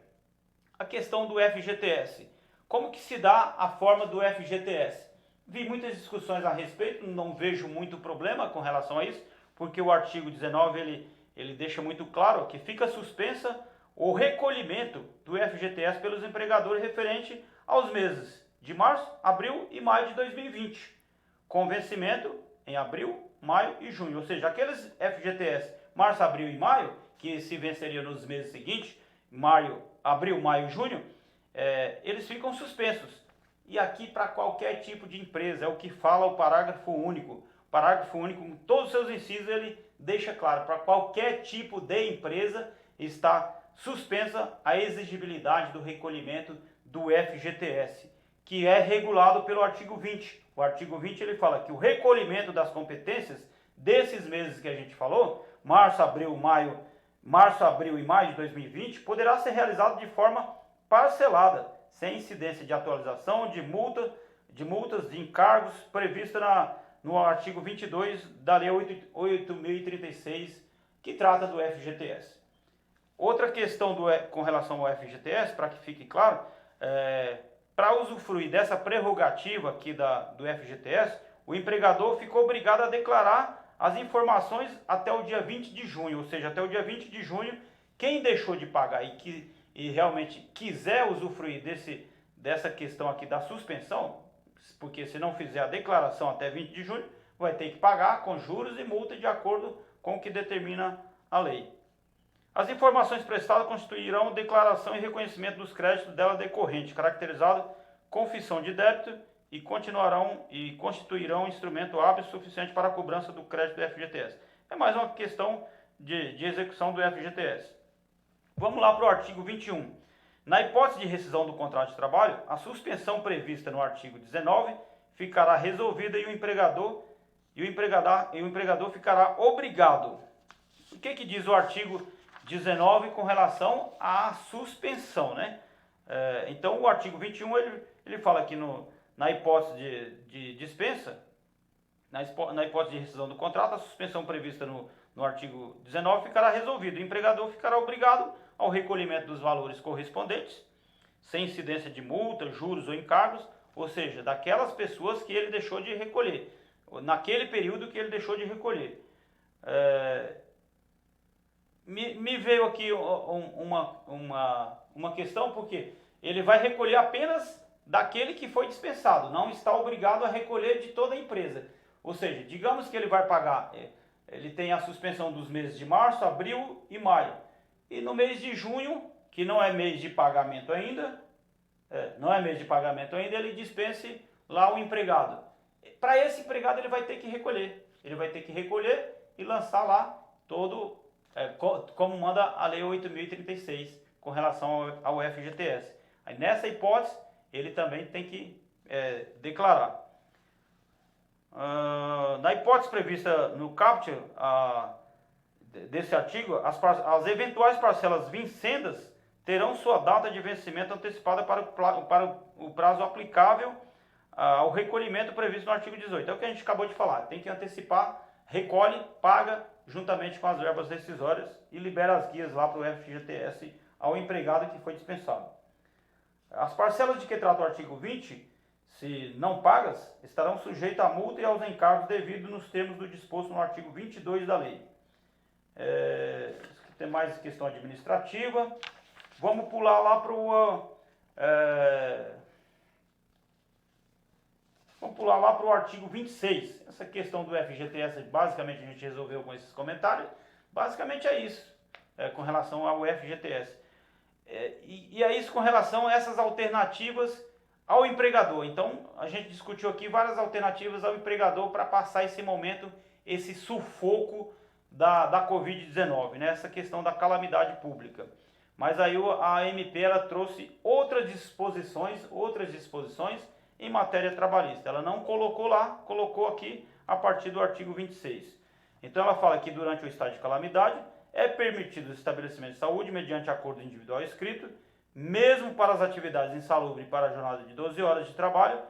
S1: A questão do FGTS. Como que se dá a forma do FGTS? Vi muitas discussões a respeito, não vejo muito problema com relação a isso, porque o artigo 19 ele deixa muito claro que fica suspensa o recolhimento do FGTS pelos empregadores referente aos meses de março, abril e maio de 2020, com vencimento em abril, maio e junho. Ou seja, aqueles FGTS março, abril e maio, que se venceriam nos meses seguintes, abril, maio e junho, eles ficam suspensos. E aqui para qualquer tipo de empresa, é o que fala o parágrafo único. O parágrafo único, com todos os seus incisos, ele deixa claro, para qualquer tipo de empresa está suspensa a exigibilidade do recolhimento do FGTS, que é regulado pelo artigo 20. O artigo 20 ele fala que o recolhimento das competências desses meses que a gente falou, março, abril e maio de 2020, poderá ser realizado de forma parcelada, sem incidência de atualização, de multas, de encargos prevista no artigo 22 da Lei 8.036, que trata do FGTS. Outra questão com relação ao FGTS, para que fique claro, para usufruir dessa prerrogativa aqui do FGTS, o empregador ficou obrigado a declarar as informações até o dia 20 de junho, ou seja, até o dia 20 de junho, quem deixou de pagar e realmente quiser usufruir dessa questão aqui da suspensão, porque se não fizer a declaração até 20 de junho, vai ter que pagar com juros e multa de acordo com o que determina a lei. As informações prestadas constituirão declaração e reconhecimento dos créditos dela decorrente, caracterizado confissão de débito e constituirão instrumento hábil suficiente para a cobrança do crédito do FGTS. É mais uma questão de execução do FGTS. Vamos lá para o artigo 21. Na hipótese de rescisão do contrato de trabalho, a suspensão prevista no artigo 19 ficará resolvida e o empregador ficará obrigado. O que diz o artigo 19 com relação à suspensão, né? Então o artigo 21 ele fala que na hipótese de dispensa, na hipótese de rescisão do contrato, a suspensão prevista no artigo 19 ficará resolvida. O empregador ficará obrigado ao recolhimento dos valores correspondentes, sem incidência de multa, juros ou encargos, ou seja, daquelas pessoas que ele deixou de recolher, naquele período que ele deixou de recolher. Me veio aqui uma questão, porque ele vai recolher apenas daquele que foi dispensado, não está obrigado a recolher de toda a empresa. Ou seja, digamos que ele vai pagar, ele tem a suspensão dos meses de março, abril e maio. E no mês de junho, que não é mês de pagamento ainda, ele dispense lá o empregado. Para esse empregado ele vai ter que recolher. Ele vai ter que recolher e lançar lá todo, como manda a Lei 8.036 com relação ao FGTS. Aí nessa hipótese, ele também tem que declarar. Na hipótese prevista no caput desse artigo, as eventuais parcelas vincendas terão sua data de vencimento antecipada para o prazo aplicável ao recolhimento previsto no artigo 18. É o que a gente acabou de falar, tem que antecipar, recolhe, paga juntamente com as verbas rescisórias e libera as guias lá para o FGTS ao empregado que foi dispensado. As parcelas de que trata o artigo 20, se não pagas, estarão sujeitas à multa e aos encargos devidos nos termos do disposto no artigo 22 da lei. Tem mais questão administrativa. Vamos pular lá para o artigo 26. Essa questão do FGTS, basicamente a gente resolveu com esses comentários. Basicamente é isso, com relação ao FGTS. E é isso com relação a essas alternativas ao empregador. Então, a gente discutiu aqui várias alternativas ao empregador para passar esse momento, esse sufoco da Covid-19, né? Essa questão da calamidade pública. Mas aí a MP ela trouxe outras disposições em matéria trabalhista. Ela não colocou lá, colocou aqui a partir do artigo 26. Então ela fala que durante o estado de calamidade é permitido o estabelecimento de saúde mediante acordo individual escrito, mesmo para as atividades insalubres e para a jornada de 12 horas de trabalho,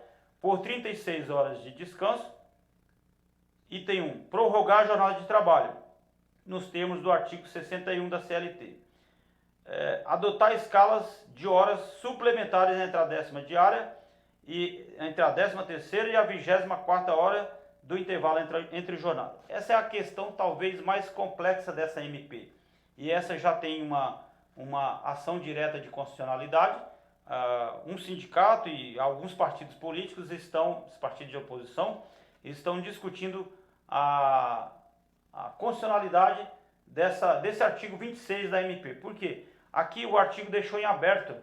S1: por 36 horas de descanso. Item 1. Prorrogar a jornada de trabalho, nos termos do artigo 61 da CLT. Adotar escalas de horas suplementares entre a 10ª diária e entre a 13ª e a 24ª hora do intervalo entre jornadas. Essa é a questão talvez mais complexa dessa MP. E essa já tem uma ação direta de constitucionalidade. Um sindicato e alguns partidos políticos os partidos de oposição, estão discutindo a constitucionalidade desse artigo 26 da MP. Por quê? Aqui o artigo deixou em aberto.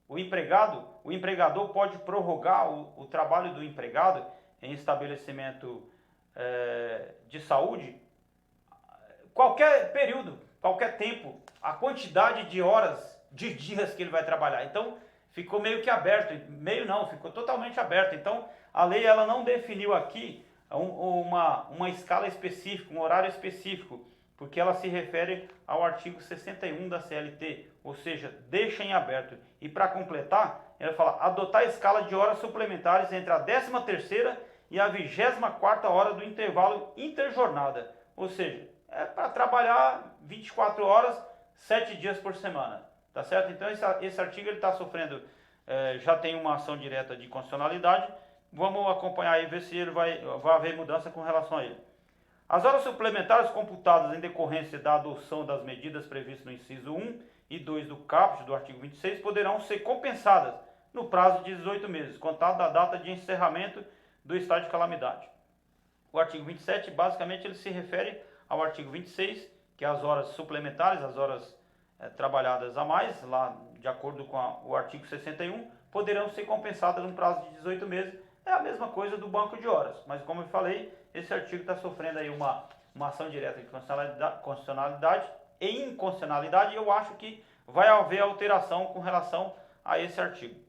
S1: O empregador pode prorrogar o trabalho do empregado em estabelecimento de saúde, qualquer período, qualquer tempo, a quantidade de horas, de dias que ele vai trabalhar. Então, ficou meio que aberto, meio não, ficou totalmente aberto. Então, a lei ela não definiu aqui uma escala específica, um horário específico, porque ela se refere ao artigo 61 da CLT, ou seja, deixa em aberto. E para completar, ela fala, adotar a escala de horas suplementares entre a 13ª e a 24ª hora do intervalo interjornada, ou seja, é para trabalhar 24 horas, 7 dias por semana, tá certo? Então esse artigo está sofrendo, já tem uma ação direta de constitucionalidade, vamos acompanhar e ver se ele vai haver mudança com relação a ele. As horas suplementares computadas em decorrência da adoção das medidas previstas no inciso 1 e 2 do caput do artigo 26 poderão ser compensadas no prazo de 18 meses, contado da data de encerramento do estado de calamidade. O artigo 27, basicamente, ele se refere ao artigo 26, que é as horas suplementares, as horas trabalhadas a mais, lá de acordo com o artigo 61, poderão ser compensadas no prazo de 18 meses. É a mesma coisa do banco de horas, mas como eu falei, esse artigo está sofrendo aí uma ação direta de constitucionalidade e inconstitucionalidade, e eu acho que vai haver alteração com relação a esse artigo.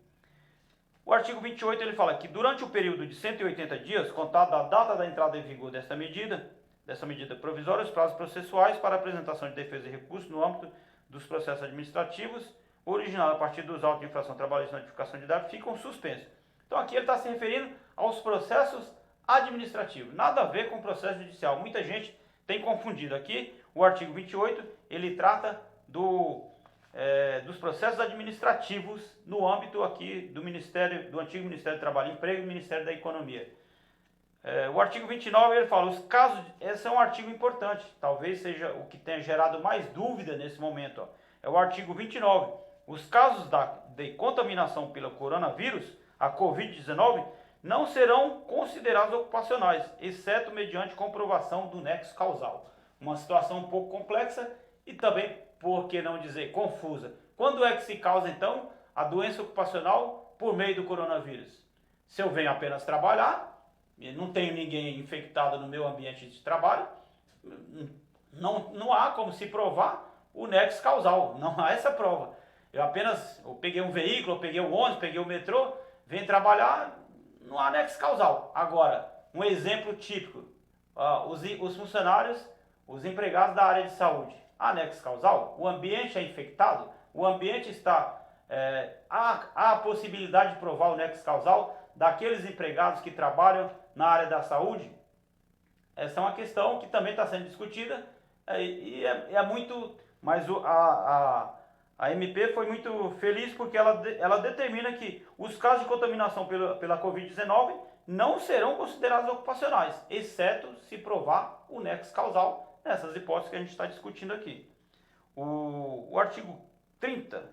S1: O artigo 28 ele fala que durante o período de 180 dias, contado da data da entrada em vigor dessa medida provisória, os prazos processuais para apresentação de defesa e recurso no âmbito dos processos administrativos originados a partir dos autos de infração trabalhista e notificação de débito ficam suspensos. Então aqui ele está se referindo aos processos administrativos, nada a ver com o processo judicial. Muita gente tem confundido aqui. O artigo 28 ele trata dos processos administrativos no âmbito aqui do antigo Ministério do Trabalho e Emprego e Ministério da Economia. O artigo 29 ele fala, esse é um artigo importante, talvez seja o que tenha gerado mais dúvida nesse momento. Ó. É o artigo 29. Os casos de contaminação pelo coronavírus, a Covid-19, não serão considerados ocupacionais, exceto mediante comprovação do nexo causal. Uma situação um pouco complexa e também, por que não dizer, confusa. Quando é que se causa, então, a doença ocupacional por meio do coronavírus? Se eu venho apenas trabalhar, não tenho ninguém infectado no meu ambiente de trabalho, não há como se provar o nexo causal, não há essa prova. Eu peguei um veículo, eu peguei o ônibus, peguei o metrô, venho trabalhar, não há nexo causal. Agora, um exemplo típico, os funcionários, os empregados da área de saúde, há nexo causal? O ambiente é infectado? O ambiente está... há a possibilidade de provar o nexo causal daqueles empregados que trabalham na área da saúde? Essa é uma questão que também está sendo discutida e é muito... Mas a MP foi muito feliz porque ela determina que os casos de contaminação pela Covid-19 não serão considerados ocupacionais, exceto se provar o nexo causal nessas hipóteses que a gente está discutindo aqui. O artigo 30.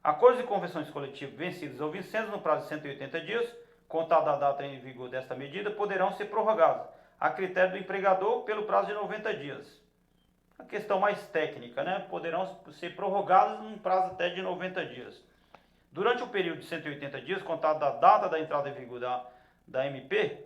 S1: Acordos e convenções coletivas vencidos ou vencendo no prazo de 180 dias, contada a data em vigor desta medida, poderão ser prorrogados, a critério do empregador, pelo prazo de 90 dias. A questão mais técnica, né? Poderão ser prorrogados num prazo até de 90 dias. Durante o período de 180 dias, contado da data da entrada em vigor da MP,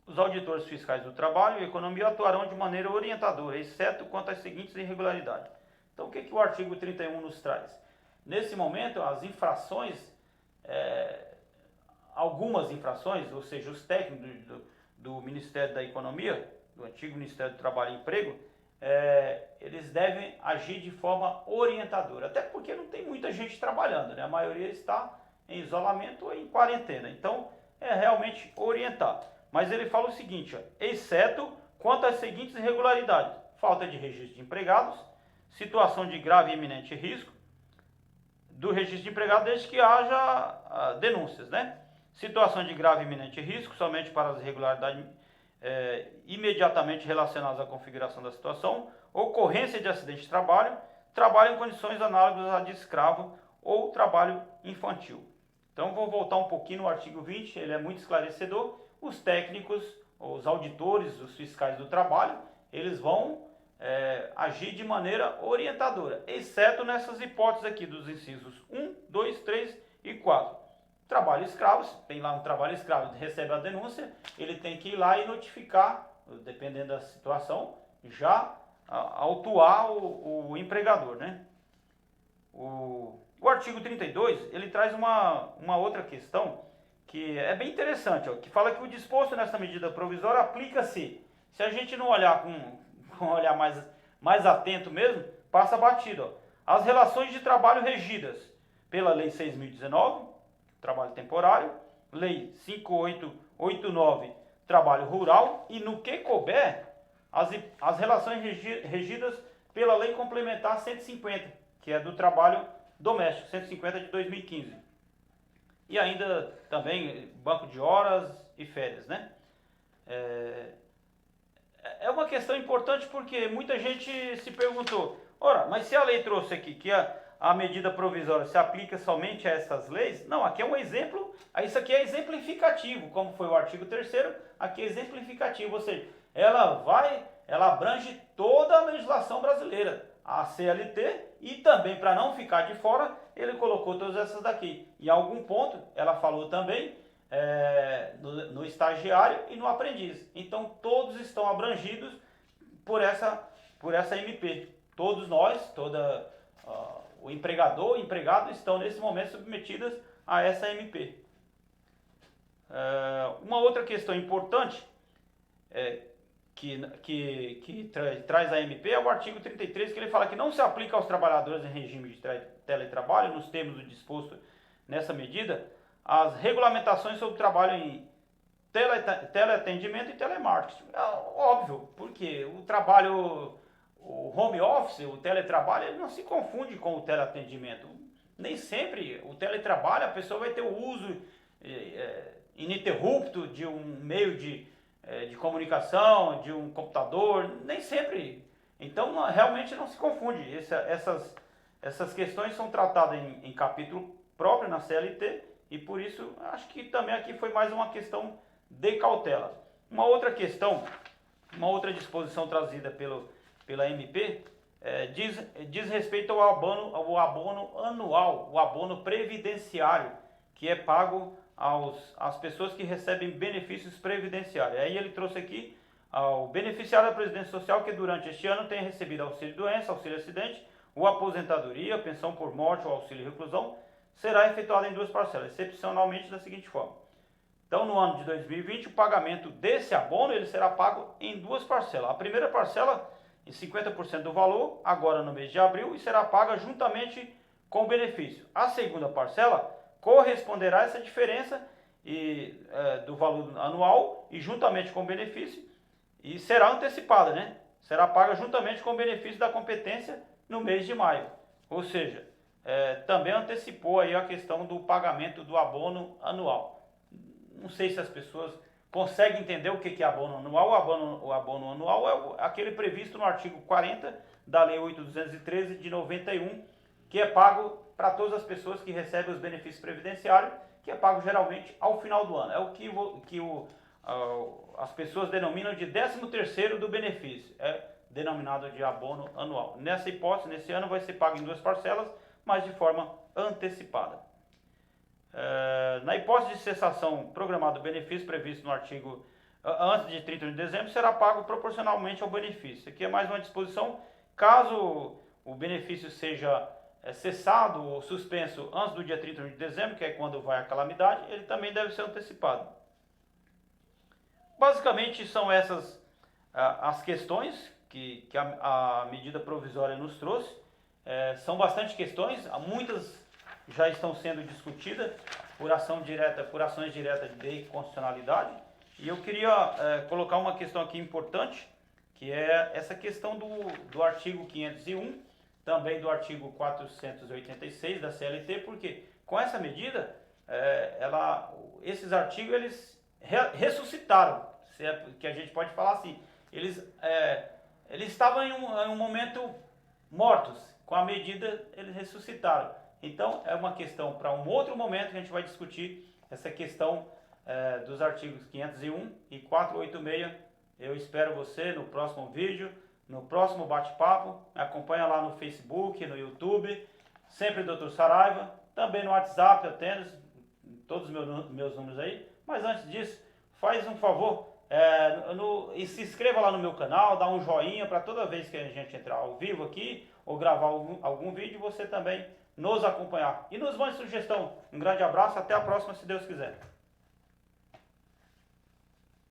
S1: os auditores fiscais do trabalho e economia atuarão de maneira orientadora, exceto quanto às seguintes irregularidades. Então, o que o artigo 31 nos traz? Nesse momento, as infrações, algumas infrações, ou seja, os técnicos do Ministério da Economia, do antigo Ministério do Trabalho e Emprego, eles devem agir de forma orientadora, até porque não tem muita gente trabalhando, né? A maioria está em isolamento ou em quarentena, então é realmente orientar. Mas ele fala o seguinte, ó, exceto quanto às seguintes irregularidades: falta de registro de empregados, situação de grave e iminente risco do registro de empregados desde que haja denúncias, né? Situação de grave e iminente risco somente para as irregularidades imediatamente relacionadas à configuração da situação, ocorrência de acidente de trabalho, trabalho em condições análogas à de escravo ou trabalho infantil. Então vou voltar um pouquinho no artigo 20, ele é muito esclarecedor. Os técnicos, os auditores, os fiscais do trabalho, eles vão agir de maneira orientadora, exceto nessas hipóteses aqui dos incisos 1, 2, 3 e 4. Trabalho escravo, tem lá um trabalho escravo, recebe a denúncia, ele tem que ir lá e notificar, dependendo da situação, já autuar o empregador, né? O artigo 32, ele traz uma outra questão que é bem interessante, ó, que fala que o disposto nessa medida provisória aplica-se. Se a gente não olhar com um olhar mais atento mesmo, passa batido. Ó. As relações de trabalho regidas pela Lei 6.019, trabalho temporário, Lei 5.889, trabalho rural, e no que couber, as relações regidas pela Lei Complementar 150, que é do trabalho doméstico, 150 de 2015. E ainda também banco de horas e férias, né? É uma questão importante porque muita gente se perguntou, ora, mas se a lei trouxe aqui que a medida provisória se aplica somente a essas leis, não, aqui é um exemplo, isso aqui é exemplificativo, como foi o artigo 3º, aqui é exemplificativo, ou seja, ela abrange toda a legislação brasileira, a CLT, e também, para não ficar de fora, ele colocou todas essas daqui. Em algum ponto, ela falou também no estagiário e no aprendiz. Então, todos estão abrangidos por essa MP. Todos nós, o empregador, o empregado, estão nesse momento submetidas a essa MP. Uma outra questão importante que traz a MP é o artigo 33, que ele fala que não se aplica aos trabalhadores em regime de teletrabalho, nos termos do disposto nessa medida, as regulamentações sobre o trabalho em teleatendimento e telemarketing. É óbvio, porque o home office, o teletrabalho, ele não se confunde com o teleatendimento. Nem sempre o teletrabalho, a pessoa vai ter o uso ininterrupto de um meio de comunicação, de um computador, nem sempre. Então, realmente não se confunde. Essas questões são tratadas em capítulo próprio na CLT e por isso acho que também aqui foi mais uma questão de cautela. Uma outra questão, uma outra disposição trazida pela MP diz respeito ao abono anual, o abono previdenciário, que é pago às pessoas que recebem benefícios previdenciários. Aí ele trouxe aqui ao beneficiário da Previdência Social que durante este ano tenha recebido auxílio-doença, auxílio-acidente, ou aposentadoria, pensão por morte ou auxílio-reclusão, será efetuado em 2 parcelas, excepcionalmente da seguinte forma. Então, no ano de 2020, o pagamento desse abono ele será pago em 2 parcelas. A primeira parcela em 50% do valor, agora no mês de abril, e será paga juntamente com o benefício. A segunda parcela corresponderá a essa diferença do valor anual e juntamente com o benefício, e será antecipada, né? Será paga juntamente com o benefício da competência no mês de maio. Ou seja, também antecipou aí a questão do pagamento do abono anual. Não sei se as pessoas conseguem entender o que é abono anual. O abono anual é aquele previsto no artigo 40 da Lei 8.213 de 91, que é pago para todas as pessoas que recebem os benefícios previdenciários, que é pago geralmente ao final do ano. É o que as pessoas denominam de 13º do benefício, é denominado de abono anual. Nessa hipótese, nesse ano, vai ser pago em 2 parcelas, mas de forma antecipada. Na hipótese de cessação programada do benefício previsto no artigo antes de 31 de dezembro, será pago proporcionalmente ao benefício. Aqui é mais uma disposição, caso o benefício seja cessado ou suspenso antes do dia 31 de dezembro, que é quando vai a calamidade, ele também deve ser antecipado. Basicamente são essas as questões que a medida provisória nos trouxe. São bastante questões, muitas já estão sendo discutidas por ações diretas de constitucionalidade. E eu queria colocar uma questão aqui importante, que é essa questão do artigo 501, também do artigo 486 da CLT, porque com essa medida, esses artigos eles ressuscitaram, se é que a gente pode falar assim. Eles estavam em um momento mortos, com a medida eles ressuscitaram. Então é uma questão para um outro momento que a gente vai discutir essa questão dos artigos 501 e 486. Eu espero você no próximo vídeo, no próximo bate-papo. Me acompanha lá no Facebook, no YouTube, sempre Dr. Saraiva, também no WhatsApp, eu tenho todos os meus números aí. Mas antes disso, faz um favor, e se inscreva lá no meu canal, dá um joinha para toda vez que a gente entrar ao vivo aqui ou gravar algum vídeo, você também nos acompanhar. E nos mande sugestão. Um grande abraço, até a próxima, se Deus quiser.